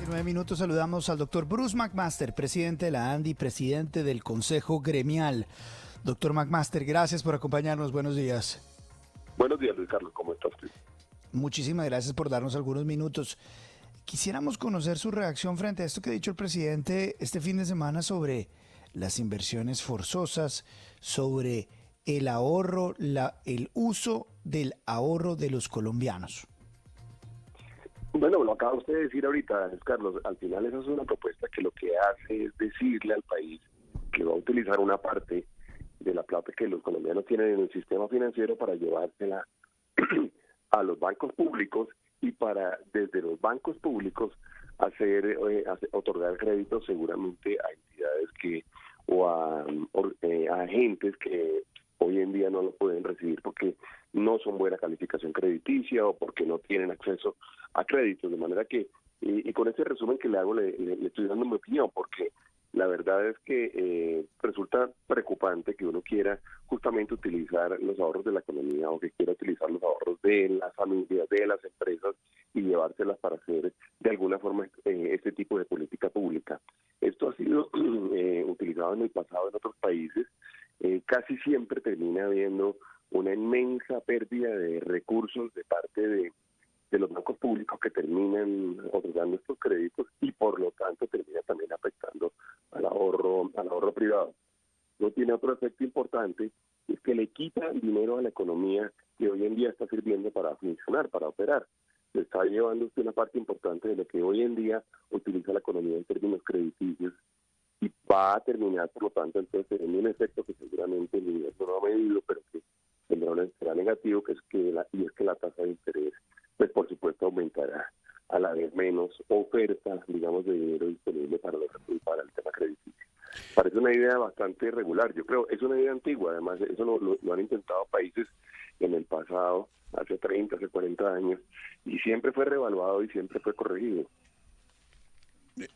19 minutos saludamos al doctor Bruce McMaster, presidente de la ANDI, presidente del Consejo Gremial. Doctor McMaster, gracias por acompañarnos. Buenos días. Buenos días, Luis Carlos. ¿Cómo está usted? Muchísimas gracias por darnos algunos minutos. Quisiéramos conocer su reacción frente a esto que ha dicho el presidente este fin de semana sobre las inversiones forzosas, sobre el ahorro, el uso del ahorro de los colombianos. Bueno, lo acaba usted de decir ahorita, Luis Carlos. Al final esa es una propuesta que lo que hace es decirle al país que va a utilizar una parte de la plata que los colombianos tienen en el sistema financiero para llevársela a los bancos públicos y para desde los bancos públicos otorgar créditos seguramente a entidades o a agentes que hoy en día no lo pueden recibir porque no son buena calificación crediticia o porque no tienen acceso a créditos. De manera que, y con ese resumen que le hago, le estoy dando mi opinión, porque la verdad es que resulta preocupante que uno quiera justamente utilizar los ahorros de la economía o que quiera utilizar los ahorros de las familias, de las empresas y llevárselas para hacer de alguna forma este tipo de política pública. Esto ha sido utilizado en el pasado en otros países. Casi siempre termina habiendo una inmensa pérdida de recursos de parte de los bancos públicos que terminan otorgando estos créditos y por lo tanto termina también afectando al ahorro privado. No tiene otro efecto importante, es que le quita dinero a la economía que hoy en día está sirviendo para funcionar, para operar. Se está llevando usted una parte importante de lo que hoy en día utiliza la economía en términos crediticios y va a terminar, por lo tanto, entonces teniendo un efecto que seguramente el gobierno no ha medido, pero que será negativo, que es que la tasa de interés, pues por supuesto aumentará a la vez menos oferta, digamos, de dinero disponible para el tema crediticio. Parece una idea bastante regular, yo creo, es una idea antigua, además eso lo han intentado países en el pasado, hace 30, hace 40 años, y siempre fue reevaluado y siempre fue corregido.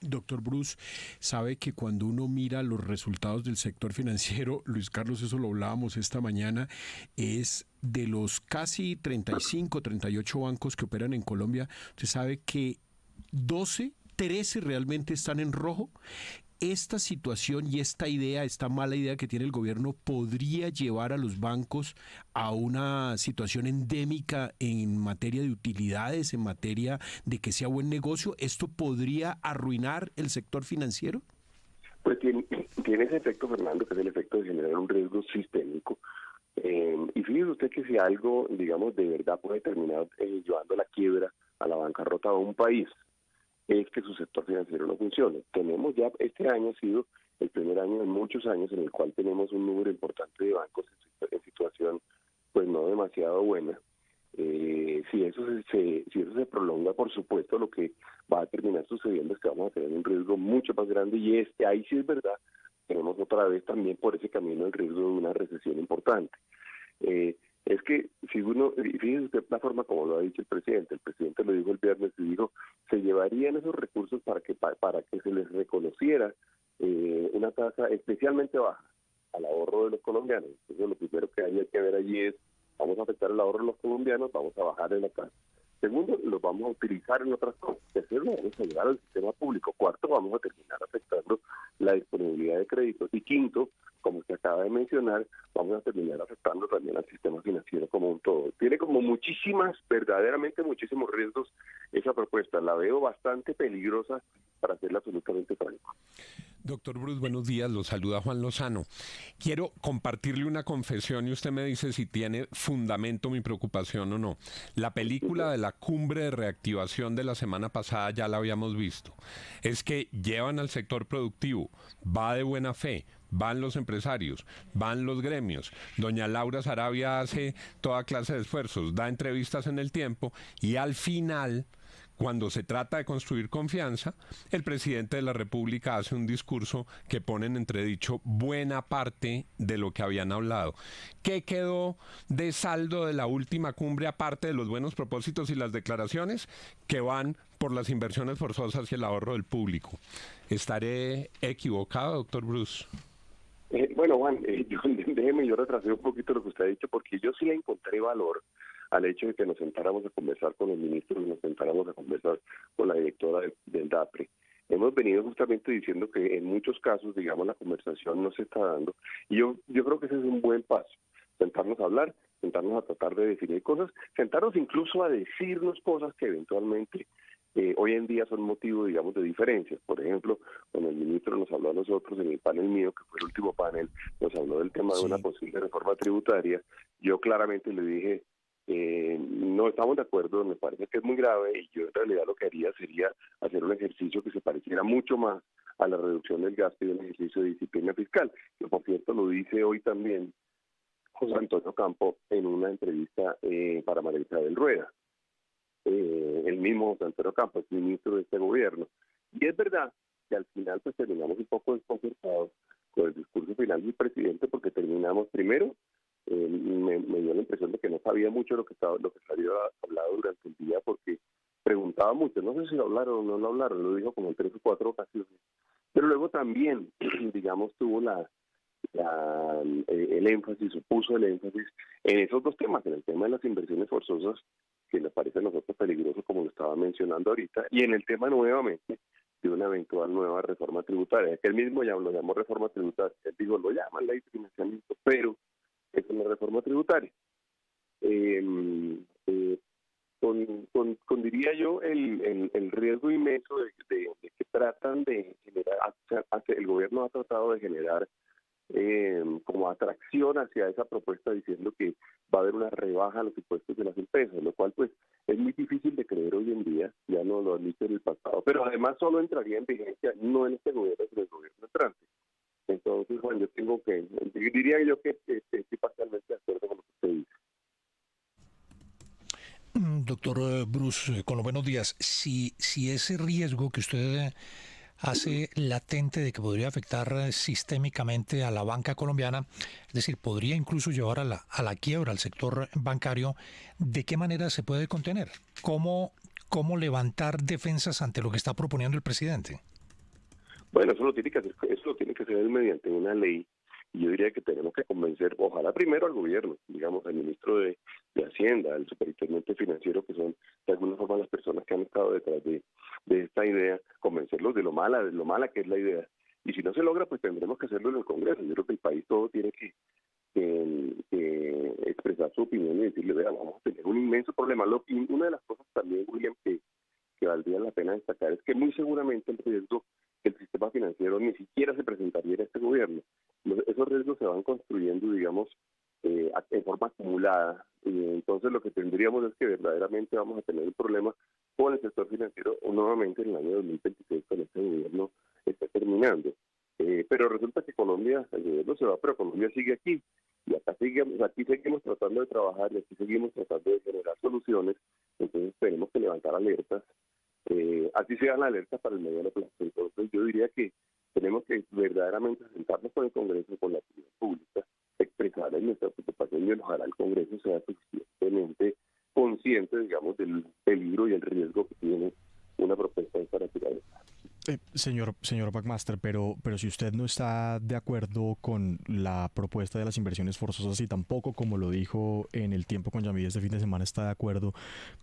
Doctor Bruce, sabe que cuando uno mira los resultados del sector financiero, Luis Carlos, eso lo hablábamos esta mañana, es de los casi 35, 38 bancos que operan en Colombia, usted sabe que 13 realmente están en rojo. Esta situación y esta mala idea que tiene el gobierno podría llevar a los bancos a una situación endémica en materia de utilidades, en materia de que sea buen negocio. ¿Esto podría arruinar el sector financiero? Pues tiene ese efecto, Fernando, que es el efecto de generar un riesgo sistémico. Y fíjese usted que si algo, digamos, de verdad puede terminar llevando a la quiebra, a la bancarrota de un país, es que su sector financiero no funcione. Este año ha sido el primer año en muchos años en el cual tenemos un número importante de bancos en situación pues no demasiado buena. Si eso se prolonga, por supuesto, lo que va a terminar sucediendo es que vamos a tener un riesgo mucho más grande y ahí sí es verdad, tenemos otra vez también por ese camino el riesgo de una recesión importante. Es que si fíjese usted la forma como lo ha dicho el presidente lo dijo el viernes y dijo, se llevarían esos recursos para que se les reconociera una tasa especialmente baja al ahorro de los colombianos. Entonces lo primero que hay que ver allí es, vamos a afectar el ahorro de los colombianos, vamos a bajar en la tasa. Segundo, los vamos a utilizar en otras cosas. Tercero, vamos a ayudar al sistema público. Cuarto, vamos a terminar afectando la disponibilidad de créditos. Y quinto, como se acaba de mencionar, vamos a terminar afectando también al sistema financiero como un todo. Tiene como verdaderamente muchísimos riesgos esa propuesta. La veo bastante peligrosa para serla absolutamente franco. Doctor Bruce, buenos días, lo saluda Juan Lozano. Quiero compartirle una confesión y usted me dice si tiene fundamento mi preocupación o no. La película de la cumbre de reactivación de la semana pasada ya la habíamos visto. Es que llevan al sector productivo, va de buena fe, van los empresarios, van los gremios. Doña Laura Sarabia hace toda clase de esfuerzos, da entrevistas en El Tiempo y al final, cuando se trata de construir confianza, el presidente de la República hace un discurso que pone en entredicho buena parte de lo que habían hablado. ¿Qué quedó de saldo de la última cumbre, aparte de los buenos propósitos y las declaraciones que van por las inversiones forzosas y el ahorro del público? ¿Estaré equivocado, doctor Bruce? Bueno, Juan, yo retrasé un poquito lo que usted ha dicho porque yo sí le encontré valor al hecho de que nos sentáramos a conversar con los ministros y nos sentáramos a conversar con la directora del DAPRE. Hemos venido justamente diciendo que en muchos casos, digamos, la conversación no se está dando, y yo creo que ese es un buen paso, sentarnos a hablar, sentarnos a tratar de definir cosas, sentarnos incluso a decirnos cosas que eventualmente hoy en día son motivo, digamos, de diferencias. Por ejemplo, cuando el ministro nos habló a nosotros en el panel mío, que fue el último panel, nos habló del tema de una posible reforma tributaria, yo claramente le dije, no estamos de acuerdo, me parece que es muy grave, y yo en realidad lo que haría sería hacer un ejercicio que se pareciera mucho más a la reducción del gasto y un ejercicio de disciplina fiscal, que por cierto lo dice hoy también José Antonio Campo en una entrevista para María Isabel Rueda. El mismo José Antonio Campo es ministro de este gobierno. Y es verdad que al final pues terminamos un poco desconcertados con el discurso final del presidente, porque terminamos primero, me dio la impresión de que no sabía mucho lo que se había hablado durante el día, porque preguntaba mucho, no sé si lo hablaron o no lo hablaron, lo dijo como en 3 o 4 ocasiones. Pero luego también, digamos, tuvo el énfasis, puso el énfasis en esos dos temas, en el tema de las inversiones forzosas, que nos parece a nosotros peligroso, como lo estaba mencionando ahorita, y en el tema nuevamente de una eventual nueva reforma tributaria, que él mismo ya lo llamó reforma tributaria, él dijo, lo llaman ley de financiamiento, pero es una reforma tributaria. Con diría yo, el riesgo inmenso de que tratan de generar, el gobierno ha tratado de generar como atracción hacia esa propuesta, diciendo que va a haber una rebaja a los impuestos de las empresas, lo cual pues es muy difícil de creer hoy en día, ya no lo admite en el pasado, pero además solo entraría en vigencia no en este gobierno, sino en el gobierno entrante. Entonces, bueno, diría yo que estoy parcialmente de acuerdo con lo que usted dice. Doctor Bruce, con los buenos días. Si ese riesgo que usted hace latente de que podría afectar sistémicamente a la banca colombiana, es decir, podría incluso llevar a la quiebra al sector bancario, ¿de qué manera se puede contener? ¿Cómo levantar defensas ante lo que está proponiendo el presidente? Bueno, eso lo tiene que hacer mediante una ley. Y yo diría que tenemos que convencer, ojalá primero al gobierno, digamos, al ministro de Hacienda, al superintendente financiero, que son de alguna forma las personas que han estado detrás de esta idea, convencerlos de lo mala que es la idea. Y si no se logra, pues tendremos que hacerlo en el Congreso. Yo creo que el país todo tiene que expresar su opinión y decirle, vea, vamos a tener un inmenso problema. Y una de las cosas también, William, que valdría la pena destacar es que muy seguramente el riesgo que el sistema financiero ni siquiera se presentaría en este gobierno. Esos riesgos se van construyendo, digamos, en forma acumulada. Entonces lo que tendríamos es que verdaderamente vamos a tener un problema con el sector financiero nuevamente en el año 2026, cuando este gobierno está terminando. Pero resulta que Colombia, el gobierno se va, pero Colombia sigue aquí. Y aquí seguimos tratando de trabajar y aquí seguimos tratando de generar soluciones. Entonces tenemos que levantar alertas. Así sean alertas para el mediano plazo. Entonces yo diría que tenemos que verdaderamente sentarnos con el Congreso, con la opinión pública, expresar nuestra preocupación, y ojalá el Congreso sea suficientemente consciente, digamos, del peligro y el riesgo que tiene una propuesta de esta naturaleza. Señor Backmaster, pero si usted no está de acuerdo con la propuesta de las inversiones forzosas y tampoco, como lo dijo en El Tiempo con Yamid este fin de semana, está de acuerdo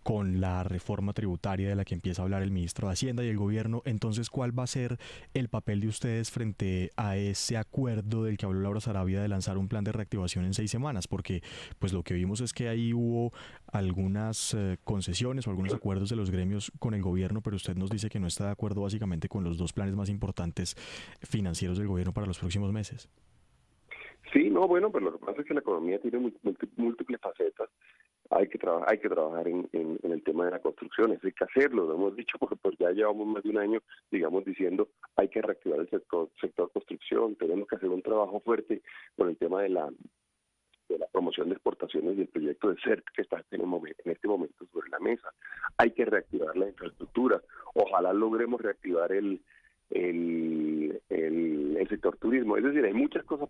con la reforma tributaria de la que empieza a hablar el ministro de Hacienda y el gobierno, entonces, ¿cuál va a ser el papel de ustedes frente a ese acuerdo del que habló Laura Sarabia de lanzar un plan de reactivación en 6 semanas? Porque pues lo que vimos es que ahí hubo algunas concesiones o algunos acuerdos de los gremios con el gobierno, pero usted nos dice que no está de acuerdo básicamente con los 2 planes más importantes financieros del gobierno para los próximos meses. Sí, no, bueno, pero lo que pasa es que la economía tiene múltiples facetas. Hay que trabajar en el tema de la construcción, eso hay que hacerlo, lo hemos dicho, porque ya llevamos más de un año, digamos, diciendo hay que reactivar el sector construcción, tenemos que hacer un trabajo fuerte con el tema de la promoción de exportaciones y el proyecto de CERT que está en este momento sobre la mesa. Hay que reactivar la infraestructura. Ojalá logremos reactivar el sector turismo. Es decir, hay muchas cosas,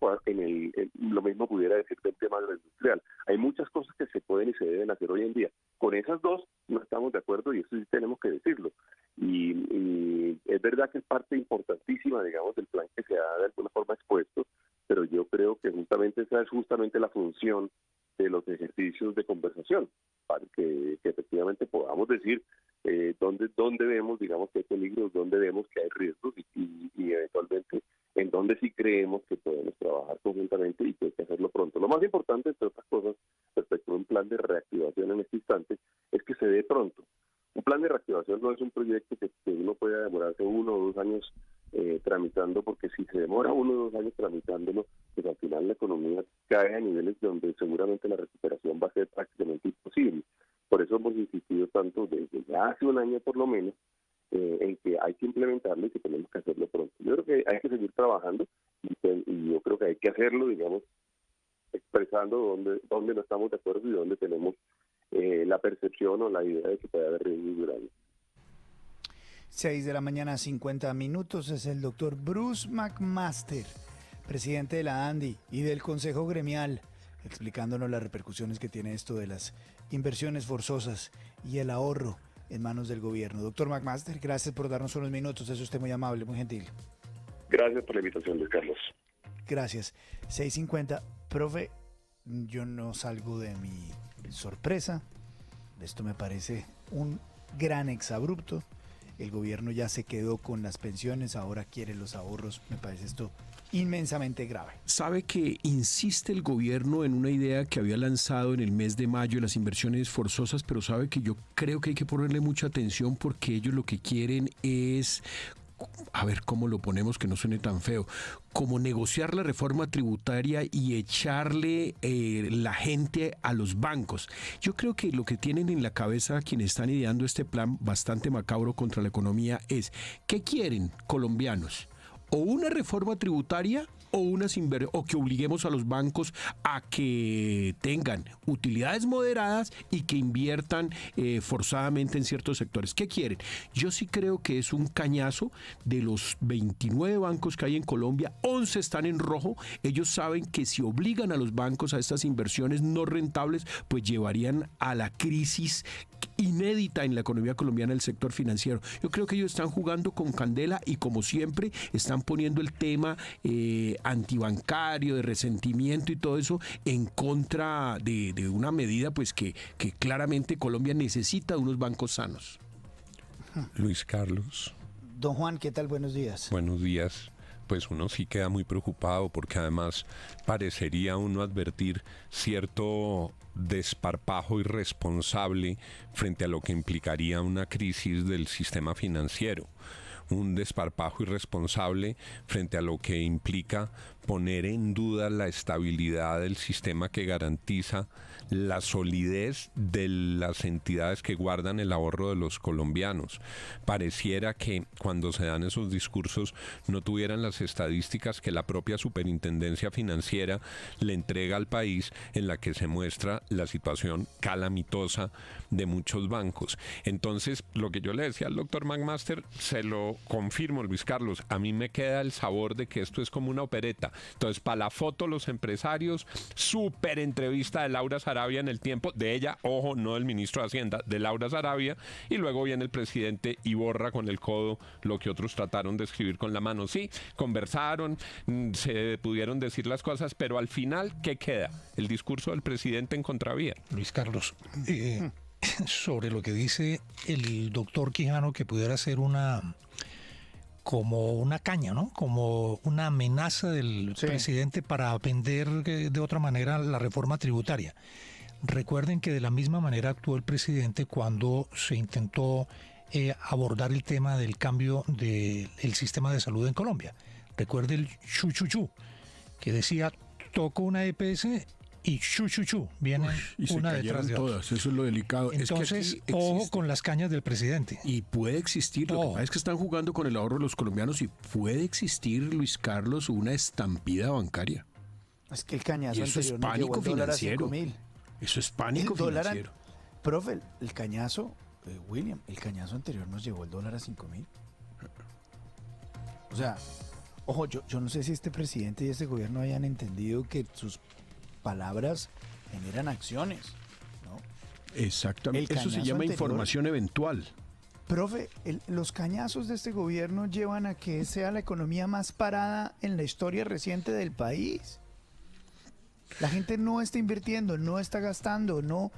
lo mismo pudiera decir del tema agroindustrial. Hay muchas cosas que se pueden y se deben hacer hoy en día. Con esas dos no estamos de acuerdo y eso sí tenemos que decirlo. Y es verdad que es parte importantísima, digamos, del plan que se ha de alguna forma expuesto, pero yo creo que justamente esa es la función de los ejercicios de conversación, para que efectivamente podamos decir dónde vemos, digamos, que hay peligros, dónde vemos que hay riesgos y eventualmente en dónde sí creemos que podemos trabajar conjuntamente y que hay que hacerlo pronto. Lo más importante, entre otras cosas, respecto a un plan de reactivación en este instante, es que se dé pronto. Un plan de reactivación no es un proyecto que uno pueda demorarse 1 o 2 años tramitando, porque si se demora 1 o 2 años tramitándolo, pues al final la economía cae a niveles donde seguramente la recuperación va a ser prácticamente imposible. Por eso hemos insistido tanto desde ya hace un año por lo menos en que hay que implementarlo y que tenemos que hacerlo pronto. Yo creo que hay que seguir trabajando y yo creo que hay que hacerlo, digamos, expresando dónde no estamos de acuerdo y dónde tenemos la percepción o la idea de que puede haber riesgos grandes. 6 de la mañana, 50 minutos. Es el doctor Bruce McMaster, presidente de la ANDI y del Consejo Gremial, explicándonos las repercusiones que tiene esto de las inversiones forzosas y el ahorro en manos del gobierno. Doctor McMaster, gracias por darnos unos minutos. Es usted muy amable, muy gentil. Gracias por la invitación, Luis Carlos. Gracias. 6:50. Profe, yo no salgo de mi sorpresa. Esto me parece un gran exabrupto. El gobierno ya se quedó con las pensiones, ahora quiere los ahorros. Me parece esto inmensamente grave. Sabe que insiste el gobierno en una idea que había lanzado en el mes de mayo, las inversiones forzosas, pero sabe que yo creo que hay que ponerle mucha atención porque ellos lo que quieren es, a ver cómo lo ponemos que no suene tan feo, como negociar la reforma tributaria y echarle la gente a los bancos. Yo creo que lo que tienen en la cabeza quienes están ideando este plan bastante macabro contra la economía es, ¿qué quieren colombianos? O una reforma tributaria o que obliguemos a los bancos a que tengan utilidades moderadas y que inviertan forzadamente en ciertos sectores. ¿Qué quieren? Yo sí creo que es un cañazo. De los 29 bancos que hay en Colombia, 11 están en rojo. Ellos saben que si obligan a los bancos a estas inversiones no rentables, pues llevarían a la crisis inédita en la economía colombiana el sector financiero. Yo creo que ellos están jugando con candela y, como siempre, están poniendo el tema antibancario, de resentimiento y todo eso en contra de una medida pues que claramente Colombia necesita de unos bancos sanos. Luis Carlos. Don Juan, ¿qué tal? Buenos días. Buenos días. Pues uno sí queda muy preocupado porque además parecería uno advertir cierto desparpajo irresponsable frente a lo que implicaría una crisis del sistema financiero. Un desparpajo irresponsable frente a lo que implica poner en duda la estabilidad del sistema que garantiza la solidez de las entidades que guardan el ahorro de los colombianos. Pareciera que cuando se dan esos discursos no tuvieran las estadísticas que la propia superintendencia financiera le entrega al país, en la que se muestra la situación calamitosa de muchos bancos. Entonces, lo que yo le decía al doctor McMaster, se lo confirmo, Luis Carlos, a mí me queda el sabor de que esto es como una opereta. Entonces, para la foto, los empresarios, súper entrevista de Laura Sarabia en El Tiempo, de ella, ojo, no del ministro de Hacienda, de Laura Sarabia, y luego viene el presidente y borra con el codo lo que otros trataron de escribir con la mano. Sí, conversaron, se pudieron decir las cosas, pero al final, ¿qué queda? El discurso del presidente en contravía. Luis Carlos, sobre lo que dice el doctor Quijano, que pudiera ser como una caña, ¿no? Como una amenaza del presidente para vender de otra manera la reforma tributaria. Recuerden que de la misma manera actuó el presidente cuando se intentó abordar el tema del cambio del sistema de salud en Colombia. Recuerde el chuchuchú, que decía, toco una EPS y chuchuchú, viene y una se detrás de otra. todas, eso es lo delicado. Entonces, es que ojo con las cañas del presidente. Y puede existir, lo que pasa es que están jugando con el ahorro de los colombianos y puede existir, Luis Carlos, una estampida bancaria. Es que el cañazo Y eso es anterior nos llevó pánico el dólar a financiero. 5.000. Eso es pánico El dólar financiero. Profe, el cañazo, William, el cañazo anterior nos llevó el dólar a 5.000. O sea, ojo, yo no sé si este presidente y este gobierno hayan entendido que sus palabras generan acciones, ¿no? Exactamente. El Eso se cañazo llama anterior, información eventual. Profe, los cañazos de este gobierno llevan a que sea la economía más parada en la historia reciente del país. La gente no está invirtiendo, no está gastando, no.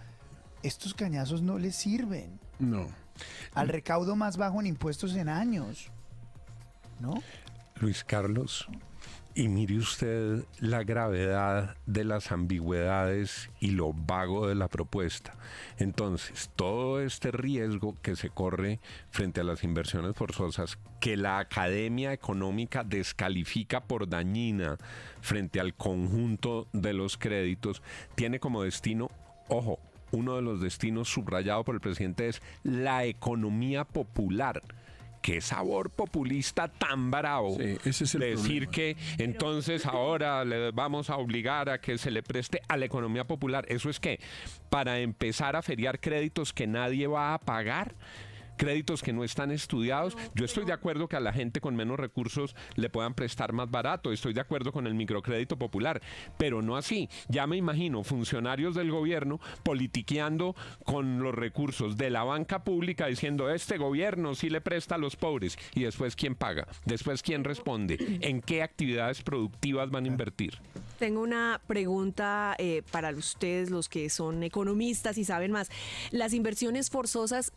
Estos cañazos no les sirven. No. Al recaudo más bajo en impuestos en años. ¿No? Luis Carlos, y mire usted la gravedad de las ambigüedades y lo vago de la propuesta. Entonces, todo este riesgo que se corre frente a las inversiones forzosas, que la Academia Económica descalifica por dañina frente al conjunto de los créditos, tiene como destino, ojo, uno de los destinos subrayado por el presidente es la economía popular. Qué sabor populista tan bravo. Sí, ese es el decir problema. que entonces ahora le vamos a obligar a que se le preste a la economía popular. ¿Eso es qué? Para empezar a feriar créditos que nadie va a pagar. Créditos que no están estudiados. Yo estoy de acuerdo que a la gente con menos recursos le puedan prestar más barato. Estoy de acuerdo con el microcrédito popular, pero no así. Ya me imagino funcionarios del gobierno politiqueando con los recursos de la banca pública diciendo este gobierno sí le presta a los pobres. Y después, ¿quién paga? Después, ¿quién responde? ¿En qué actividades productivas van a invertir? Tengo una pregunta para ustedes, los que son economistas y saben más. Las inversiones forzosas,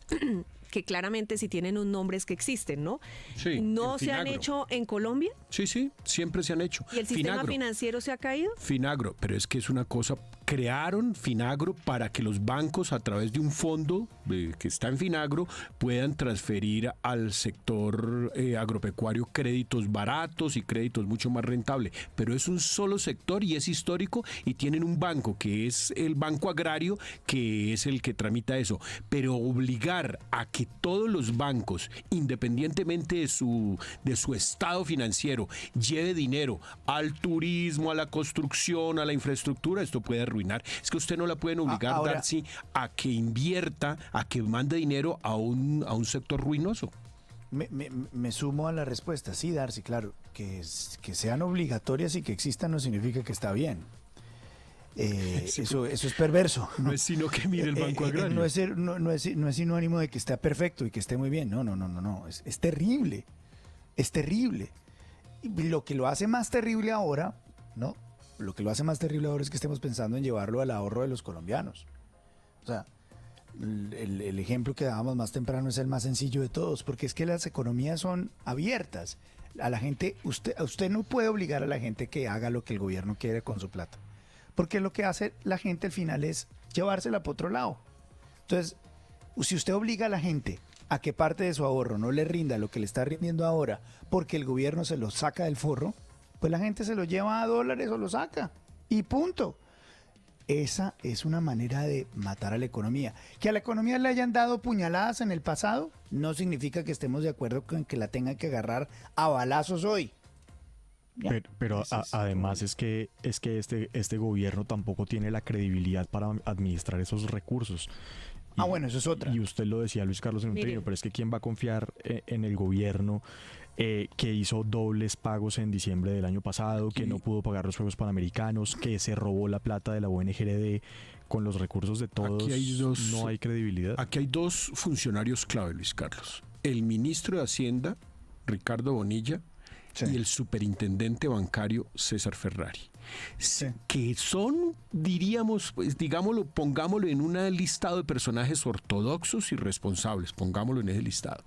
que claramente si tienen un nombre es que existen, ¿no? Sí, ¿No el se han Finagro. hecho en Colombia? Sí, sí, siempre se han hecho. ¿Y el sistema Finagro. financiero se ha caído? Finagro, pero es que es una cosa, crearon Finagro para que los bancos a través de un fondo que está en Finagro puedan transferir al sector agropecuario créditos baratos y créditos mucho más rentables, pero es un solo sector y es histórico y tienen un banco que es el Banco Agrario que es el que tramita eso, pero obligar a que todos los bancos, independientemente de su estado financiero, lleve dinero al turismo, a la construcción, a la infraestructura, esto puede arruinar. Es que usted no la pueden obligar, Ahora, Darcy, a que invierta, a que mande dinero a un sector ruinoso. Me sumo a la respuesta. Sí, Darcy, claro. Que sean obligatorias y que existan no significa que está bien. Eso es perverso. No es sino que mire el Banco Agrario. No es sinónimo de que esté perfecto y que esté muy bien. No. Es terrible. Es terrible. Y lo que lo hace más terrible ahora, ¿no? Lo que lo hace más terrible ahora es que estemos pensando en llevarlo al ahorro de los colombianos. O sea, el ejemplo que dábamos más temprano es el más sencillo de todos, porque es que las economías son abiertas. A la gente, usted no puede obligar a la gente que haga lo que el gobierno quiere con su plata. Porque lo que hace la gente al final es llevársela por otro lado. Entonces, si usted obliga a la gente a que parte de su ahorro no le rinda lo que le está rindiendo ahora porque el gobierno se lo saca del forro, pues la gente se lo lleva a dólares o lo saca. Y punto. Esa es una manera de matar a la economía. Que a la economía le hayan dado puñaladas en el pasado no significa que estemos de acuerdo con que la tengan que agarrar a balazos hoy. Ya. Pero Ese es además es que este gobierno tampoco tiene la credibilidad para administrar esos recursos. Bueno, eso es otra. Y usted lo decía, Luis Carlos, en un Mire. término, pero es que ¿quién va a confiar en el gobierno que hizo dobles pagos en diciembre del año pasado, que no pudo pagar los Juegos Panamericanos, que se robó la plata de la ONGRD con los recursos de todos? No hay credibilidad. Aquí hay dos funcionarios clave, Luis Carlos. El ministro de Hacienda, Ricardo Bonilla, Sí. y el superintendente bancario, César Ferrari. Sí. Que son, diríamos, pues digámoslo, pongámoslo en un listado de personajes ortodoxos y responsables, pongámoslo en ese listado.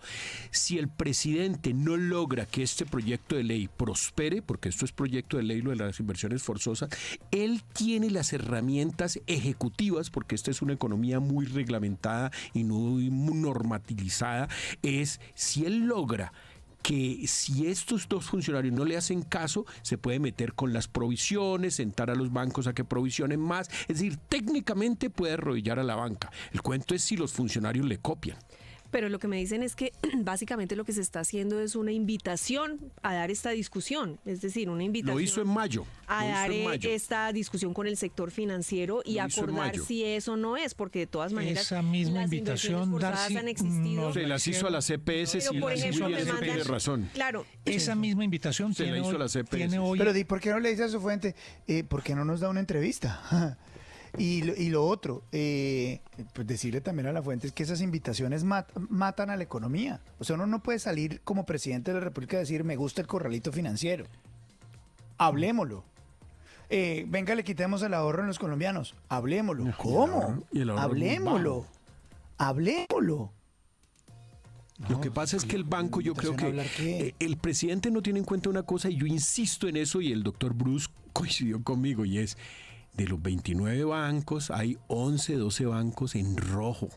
Si el presidente no logra que este proyecto de ley prospere, porque esto es proyecto de ley, lo de las inversiones forzosas, él tiene las herramientas ejecutivas, porque esta es una economía muy reglamentada y muy normativizada, es si él logra que si estos dos funcionarios no le hacen caso, se puede meter con las provisiones, sentar a los bancos a que provisionen más. Es decir, técnicamente puede arrodillar a la banca. El cuento es si los funcionarios le copian. Pero lo que me dicen es que básicamente lo que se está haciendo es una invitación a dar esta discusión, es decir, una invitación Lo hizo en mayo. a Lo hizo dar en mayo. esta discusión con el sector financiero y Lo hizo en acordar mayo. si eso no es, porque de todas maneras Esa misma las invitación, inversiones forzadas Darcy, han existido. nos Se las hizo a la CPS, Pero sí, por ejemplo, William me tiene mandan, razón. claro, Esa misma invitación Se la tiene hizo hoy, la CPS. tiene hoy Pero ¿por qué no le dice a su fuente, por qué no nos da una entrevista? Y lo otro, pues decirle también a la fuente es que esas invitaciones matan a la economía. O sea, uno no puede salir como presidente de la República y decir, me gusta el corralito financiero. Hablémoslo. venga, le quitemos el ahorro en los colombianos. Hablemoslo. Y el ¿Cómo? ahorro- y el ahorro es muy Hablemoslo. bajo. Hablemoslo. Lo que pasa es que el banco, yo creo que ¿Hablar qué? el presidente no tiene en cuenta una cosa, y yo insisto en eso, y el doctor Bruce coincidió conmigo, y es, de los 29 bancos, hay 11, 12 bancos en rojo.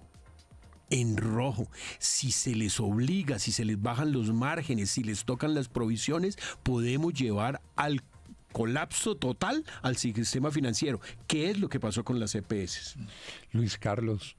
En rojo. Si se les obliga, si se les bajan los márgenes, si les tocan las provisiones, podemos llevar al colapso total al sistema financiero. ¿Qué es lo que pasó con las EPS? Luis Carlos,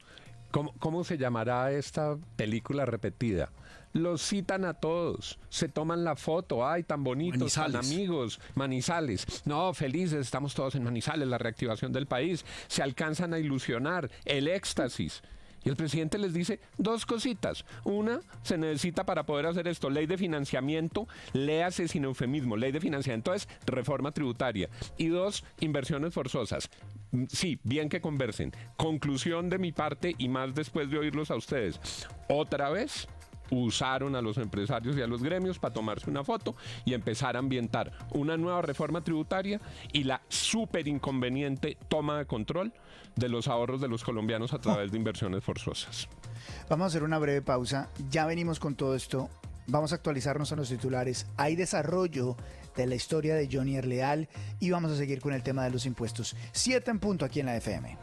¿cómo se llamará esta película repetida? Los citan a todos, se toman la foto, ay, tan bonitos, tan Manizales. amigos, Manizales. No, felices, estamos todos en Manizales, la reactivación del país. Se alcanzan a ilusionar, el éxtasis. Y el presidente les dice dos cositas. Una, se necesita para poder hacer esto, ley de financiamiento, léase sin eufemismo, ley de financiamiento es reforma tributaria. Y dos, inversiones forzosas. Sí, bien que conversen. Conclusión de mi parte y más después de oírlos a ustedes. Otra vez usaron a los empresarios y a los gremios para tomarse una foto y empezar a ambientar una nueva reforma tributaria y la súper inconveniente toma de control de los ahorros de los colombianos a través de inversiones forzosas. Vamos a hacer una breve pausa. Ya venimos con todo esto. Vamos a actualizarnos a los titulares. Hay desarrollo de la historia de Johnny Erleal y vamos a seguir con el tema de los impuestos. 7 en punto aquí en la FM.